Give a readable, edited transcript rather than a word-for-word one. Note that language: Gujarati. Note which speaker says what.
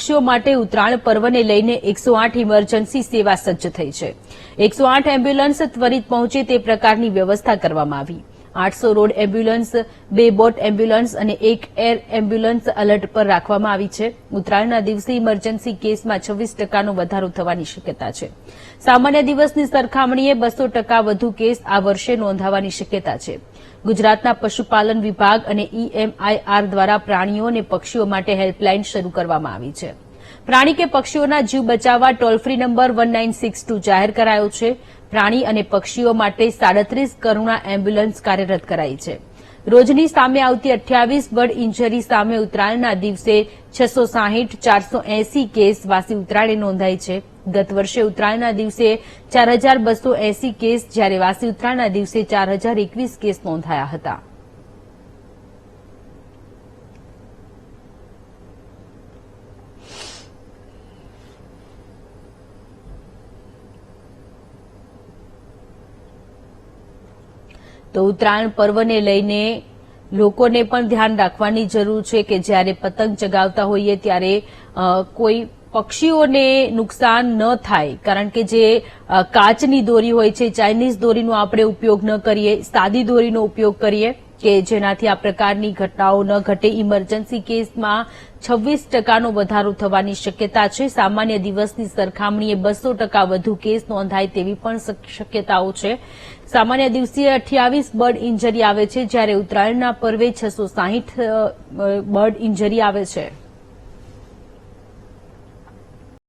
Speaker 1: પક્ષીઓ માટે ઉત્તરાયણ પર્વને લઈને 108 ઇમરજન્સી સેવા સજ્જ થઈ છે। 108 એમ્બ્યુલન્સ ત્વરિત પહોંચે તે પ્રકારની વ્યવસ્થા કરવામાં આવી। 800 રોડ એમ્બ્યુલન્સ, 2 બોટ એમ્બ્યુલન્સ અને 1 એર એમ્બ્યુલન્સ એલર્ટ પર રાખવામાં આવી છે। ઉત્તરાયણના દિવસે ઇમરજન્સી કેસમાં 26% વધારો થવાની શક્યતા છે। સામાન્ય દિવસની સરખામણીએ 200% વધુ કેસ આ વર્ષે નોંધાવાની શક્યતા છે। ગુજરાતના પશુપાલન વિભાગ અને EMIR દ્વારા પ્રાણીઓ અને પક્ષીઓ માટે હેલ્પલાઇન શરૂ કરવામાં આવી છે। પ્રાણી કે પક્ષીઓના જીવ બચાવવા ટોલ ફ્રી નંબર 1962 જાહેર કરાયો છે। પ્રાણી અને પક્ષીઓ માટે 37 કરુણા એમ્બ્યુલન્સ કાર્યરત કરાઈ છે। રોજની સામે આવતી 28 બર્ડ ઇન્જરી સામે ઉત્તરાયણના દિવસે 660, 480 કેસ વાસી ઉત્તરાયણે નોંધાઈ છે। ગત વર્ષે ઉત્તરાયણના દિવસે 4280 કેસ, જ્યારે વાસી ઉત્તરાયણના દિવસે 4021 કેસ નોંધાયા હતા। તો ઉત્તરાયણ પર્વને લઈને લોકોને પણ ધ્યાન રાખવાની જરૂર છે કે જ્યારે પતંગ ચગાવતા હોઈએ ત્યારે કોઈ પક્ષીઓને નુકસાન ન થાય, કારણ કે જે કાચની દોરી હોય છે, ચાઇનીઝ દોરીનો આપણે ઉપયોગ ન કરીએ, સાદી દોરીનો ઉપયોગ કરીએ કે જેનાથી આ પ્રકારની ઘટનાઓ ન ઘટે। ઇમરજન્સી કેસમાં 26%નો વધારો થવાની શક્યતા છે। સામાન્ય દિવસની સરખામણીએ 200% વધુ કેસ નોંધાય તેવી પણ શક્યતાઓ છે। સામાન્ય દિવસે 28 બર્ડ ઇન્જરી આવે છે, જ્યારે ઉત્તરાયણના પર્વે 660 બર્ડ ઇન્જરી આવે છે।